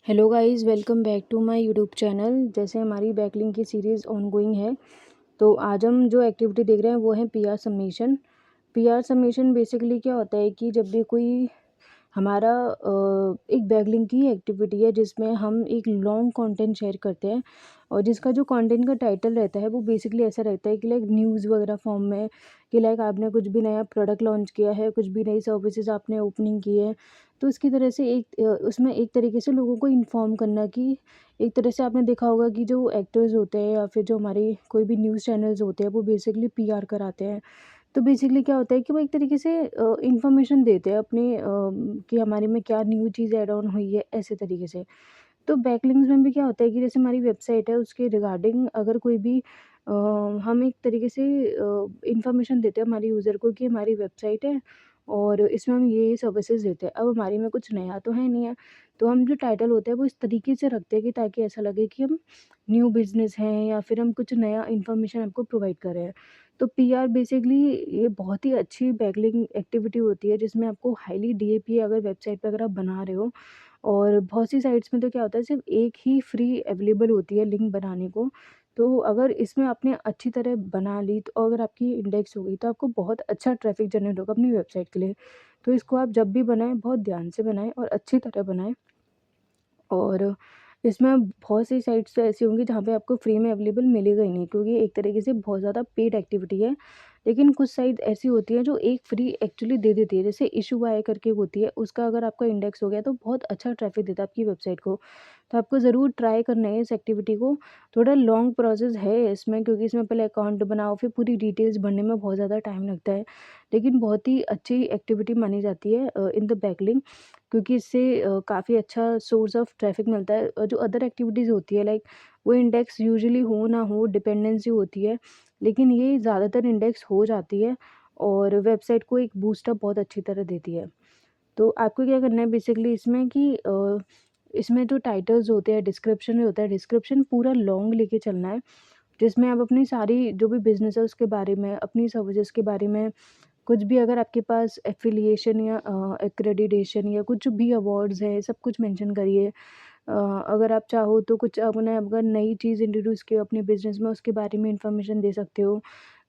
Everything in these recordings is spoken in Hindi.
Hello guys, welcome back to my YouTube channel. जैसे हमारी बैकलिंक की सीरीज़ ऑनगोइंग है, तो आज हम जो एक्टिविटी देख रहे हैं वो है PR submission. PR submission basically क्या होता है कि जब भी कोई हमारा एक बैकलिंक की एक्टिविटी है जिसमें हम एक लॉन्ग कंटेंट शेयर करते हैं, और जिसका जो कंटेंट का टाइटल रहता है वो बेसिकली ऐसा रहता है कि लाइक न्यूज़ वगैरह फॉर्म में, कि लाइक आपने कुछ भी नया प्रोडक्ट लॉन्च किया है, कुछ भी नई सर्विसेज आपने ओपनिंग की है, तो इसकी तरह से उसमें एक तरीके से लोगों को इन्फॉर्म करना कि एक तरह से आपने देखा होगा कि जो एक्टर्स होते हैं या फिर जो हमारे कोई भी न्यूज़ चैनल्स होते हैं वो बेसिकली पीआर कराते हैं। तो बेसिकली क्या होता है कि वो एक तरीके से इन्फॉर्मेशन देते हैं अपने कि हमारे में क्या न्यू चीज़ ऐड ऑन हुई है, ऐसे तरीके से। तो बैकलिंक्स में भी क्या होता है कि जैसे हमारी वेबसाइट है उसके रिगार्डिंग अगर कोई भी हम एक तरीके से इन्फॉर्मेशन देते हैं हमारे यूज़र को कि हमारी वेबसाइट है और इसमें हम ये सर्विसेज देते हैं। अब हमारी में कुछ नया तो है नहीं है, तो हम जो टाइटल होता है वो इस तरीके से रखते हैं कि ताकि ऐसा लगे कि हम न्यू बिज़नेस हैं या फिर हम कुछ नया इन्फॉर्मेशन आपको प्रोवाइड कर रहे हैं। तो पीआर बेसिकली ये बहुत ही अच्छी बैकलिंक एक्टिविटी होती है जिसमें आपको हाईली डीएपी अगर वेबसाइट पे अगर आप बना रहे हो, और बहुत सी साइट्स में तो क्या होता है सिर्फ एक ही फ्री अवेलेबल होती है लिंक बनाने को। तो अगर इसमें आपने अच्छी तरह बना ली तो अगर आपकी इंडेक्स हो गई तो आपको बहुत अच्छा ट्रैफिक जनरेट होगा अपनी वेबसाइट के लिए। तो इसको आप जब भी बनाएं बहुत ध्यान से बनाएं और अच्छी तरह बनाएं। और इसमें बहुत सी साइट्स तो ऐसी होंगी जहाँ पे आपको फ्री में अवेलेबल मिलेगा ही नहीं, क्योंकि एक तरीके से बहुत ज़्यादा पेड एक्टिविटी है। लेकिन कुछ साइट ऐसी होती हैं जो एक फ्री एक्चुअली दे देती है, जैसे इशू आय करके होती है, उसका अगर आपका इंडेक्स हो गया तो बहुत अच्छा ट्रैफिक देता है आपकी वेबसाइट को। तो आपको ज़रूर ट्राई करना है इस एक्टिविटी को। थोड़ा लॉन्ग प्रोसेस है इसमें, क्योंकि इसमें पहले अकाउंट बनाओ फिर पूरी डिटेल्स भरने में बहुत ज़्यादा टाइम लगता है। लेकिन बहुत ही अच्छी एक्टिविटी मानी जाती है इन द बैकलिंक, क्योंकि इससे काफ़ी अच्छा सोर्स ऑफ ट्रैफिक मिलता है। जो अदर एक्टिविटीज़ होती है लाइक वो इंडेक्स यूजुअली हो ना हो डिपेंडेंसी होती है, लेकिन ये ज़्यादातर इंडेक्स हो जाती है और वेबसाइट को एक बूस्टअप बहुत अच्छी तरह देती है। तो आपको क्या करना है बेसिकली इसमें कि इसमें जो टाइटल्स होते हैं, डिस्क्रिप्शन होता है, डिस्क्रिप्शन पूरा लॉन्ग लेके चलना है, जिसमें आप अपनी सारी जो भी बिज़नेस है उसके बारे में, अपनी सर्विसेज़ के बारे में, कुछ भी अगर आपके पास एफ़िलिएशन या एक्रेडिटेशन या कुछ भी अवार्ड्स हैं, सब कुछ मेंशन करिए। अगर आप चाहो तो कुछ आपने अगर नई चीज़ इंट्रोड्यूस की हो अपने बिज़नेस में, उसके बारे में इन्फॉर्मेशन दे सकते हो।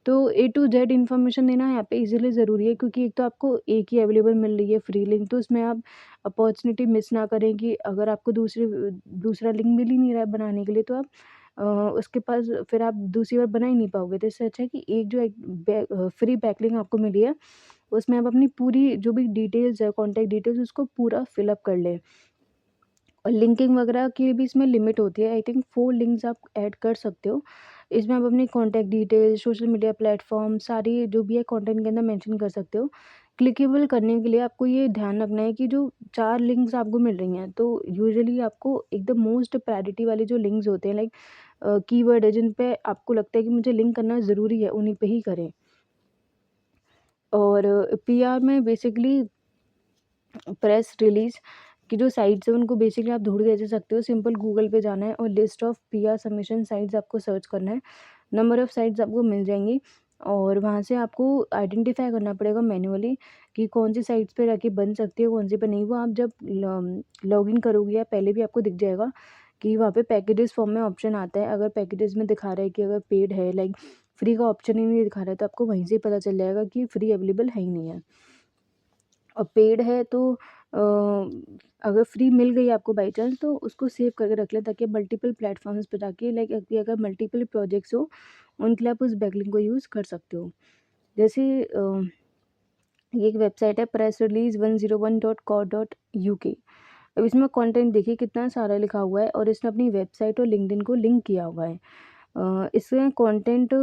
तो ए टू जेड इन्फॉर्मेशन देना यहाँ पे इज़िली ज़रूरी है, क्योंकि एक तो आपको एक ही अवेलेबल मिल रही है फ्री लिंक, तो उसमें आप अपॉर्चुनिटी मिस ना करें कि अगर आपको दूसरा लिंक मिल ही नहीं रहा है बनाने के लिए, तो आप उसके पास फिर आप दूसरी बार बना ही नहीं पाओगे। तो इससे अच्छा है कि एक जो फ्री बैकलिंक आपको मिली है, उसमें आप अपनी पूरी जो भी डिटेल्स है, कॉन्टैक्ट डिटेल्स, उसको पूरा फिल अप कर लें। और लिंकिंग वगैरह की भी इसमें लिमिट होती है, आई थिंक 4 लिंक्स आप ऐड कर सकते हो। इसमें आप अपनी contact details, social media platform सारी जो भी है कंटेंट के अंदर मेंशन कर सकते हो। क्लिकेबल करने के लिए आपको ये ध्यान रखना है कि जो 4 लिंक्स आपको मिल रही हैं, तो यूजुअली आपको एकदम मोस्ट प्रायोरिटी वाले जो लिंक्स होते हैं लाइक कीवर्ड है जिन पे आपको लगता है कि मुझे लिंक करना ज़रूरी है, उन्हीं पे ही करें। और पीआर में बेसिकली प्रेस रिलीज़ की जो साइट्स हैं उनको बेसिकली आप ढूँढ कैसे सकते हो, सिंपल गूगल पे जाना है और list of PR submission sites आपको सर्च करना है। नंबर ऑफ साइट्स आपको मिल जाएँगी और वहाँ से आपको आइडेंटिफ़ाई करना पड़ेगा मैन्युअली कि कौन-सी साइट्स पे जाके बन सकती है, कौन-सी पे नहीं। वो आप जब लॉगिन करोगे या पहले भी आपको दिख जाएगा कि वहाँ पे पैकेजेस फॉर्म में ऑप्शन आता है। अगर पैकेजेस में दिखा रहा है कि अगर पेड है, लाइक फ्री का ऑप्शन ही नहीं दिखा रहा है, तो आपको वहीं से ही पता चल जाएगा कि फ्री अवेलेबल है ही नहीं है। और पेड है तो अगर फ्री मिल गई आपको बाई चांस, तो उसको सेव करके रख लें ताकि मल्टीपल प्लेटफॉर्म्स पे जाके लाइक अगर मल्टीपल प्रोजेक्ट्स हो उनके लिए आप उस बैकलिंक को यूज़ कर सकते हो। जैसे ये एक वेबसाइट है प्रेस रिलीज 101.co.uk। अब इसमें कंटेंट देखिए कितना सारा लिखा हुआ है और इसने अपनी वेबसाइट और लिंक्डइन को लिंक किया हुआ है। इसमें कंटेंट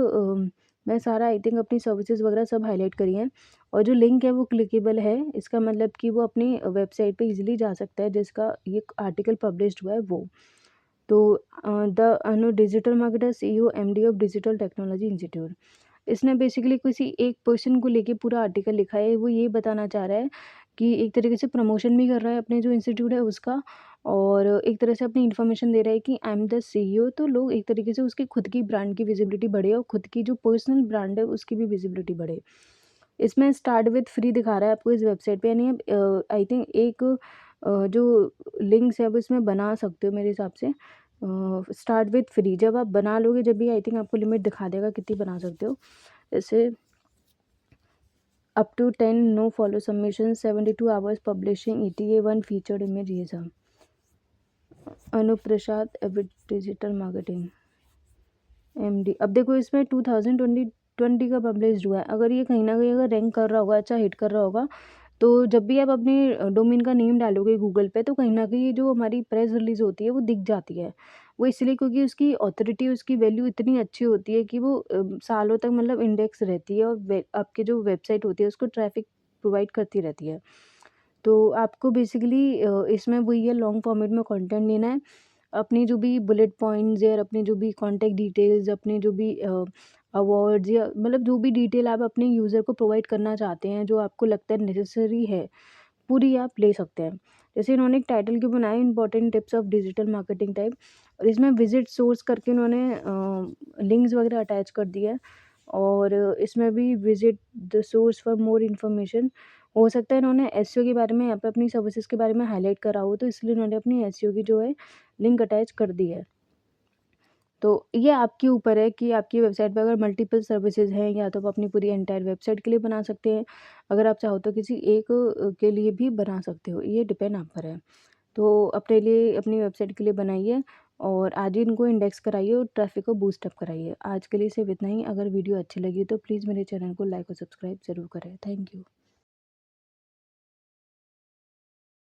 मैं सारा आई थिंक अपनी सर्विसेज वगैरह सब हाईलाइट करी हैं, और जो लिंक है वो क्लिकेबल है। इसका मतलब कि वो अपनी वेबसाइट पे इजीली जा सकता है जिसका ये आर्टिकल पब्लिश्ड हुआ है वो। तो the Anu digital marketer CEO MD of digital technology institute, इसने बेसिकली किसी एक पर्सन को लेके पूरा आर्टिकल लिखा है। वो ये बताना चाह रहा है कि एक तरीके से प्रमोशन भी कर रहा है अपने जो इंस्टीट्यूट है उसका, और एक तरह से अपनी इन्फॉर्मेशन दे रहा है कि आई एम द सीईओ। तो लोग एक तरीके से उसकी खुद की ब्रांड की विजिबिलिटी बढ़े और खुद की जो पर्सनल ब्रांड है उसकी भी विजिबिलिटी बढ़े। इसमें स्टार्ट विथ फ्री दिखा रहा है आपको इस वेबसाइट पे, यानी आई थिंक एक जो लिंक्स है वो इसमें बना सकते हो मेरे हिसाब से। स्टार्ट विथ फ्री, जब आप बना लोगे जब भी आई थिंक आपको लिमिट दिखा देगा कितनी बना सकते हो। जैसे up to 10 no follow submission, 72 hours publishing, ETA 1 featured image, ये सब। Anoop Prasad avid digital marketing MD। अब देखो इसमें 2020 का पब्लिश्ड हुआ है। अगर ये कहीं ना कहीं अगर रैंक कर रहा होगा, अच्छा हिट कर रहा होगा, तो जब भी आप अपने डोमेन का नेम डालोगे गूगल पे तो कहीं ना कहीं ये जो हमारी प्रेस रिलीज होती है वो दिख जाती है। वो इसलिए क्योंकि उसकी ऑथोरिटी, उसकी वैल्यू इतनी अच्छी होती है कि वो सालों तक मतलब इंडेक्स रहती है, और आपकी जो वेबसाइट होती है उसको ट्रैफिक प्रोवाइड करती रहती है। तो आपको बेसिकली इसमें वही है, लॉन्ग फॉर्मेट में कंटेंट लेना है। अपनी जो भी बुलेट पॉइंट्स या अपने जो भी कॉन्टैक्ट डिटेल्स, अपने जो भी अवार्ड्स या मतलब जो भी डिटेल आप अपने यूज़र को प्रोवाइड करना चाहते हैं, जो आपको लगता है नेसेसरी है, पूरी आप ले सकते हैं। जैसे इन्होंने एक टाइटल क्यों बनाया, important tips of digital marketing type, और इसमें विजिट सोर्स करके इन्होंने लिंक्स वगैरह अटैच कर दिया है। और इसमें भी visit the source for more information. हो सकता है इन्होंने एसईओ के बारे में यहाँ पे अपनी सर्विसेज के बारे में हाईलाइट करा हो, तो इसलिए इन्होंने अपनी एसईओ की जो है लिंक अटैच कर दी है। तो ये आपके ऊपर है कि आपकी वेबसाइट पे अगर मल्टीपल सर्विसेज हैं, या तो आप अपनी पूरी एंटायर वेबसाइट के लिए बना सकते हैं, अगर आप चाहो तो किसी एक के लिए भी बना सकते हो, ये डिपेंड आप पर है। तो अपने लिए, अपनी वेबसाइट के लिए बनाइए और आज ही इनको इंडेक्स कराइए और ट्रैफिक को बूस्ट अप कराइए। आज के लिए सिर्फ इतना ही। अगर वीडियो अच्छी लगी तो प्लीज़ मेरे चैनल को लाइक और सब्सक्राइब ज़रूर करें। Thank you.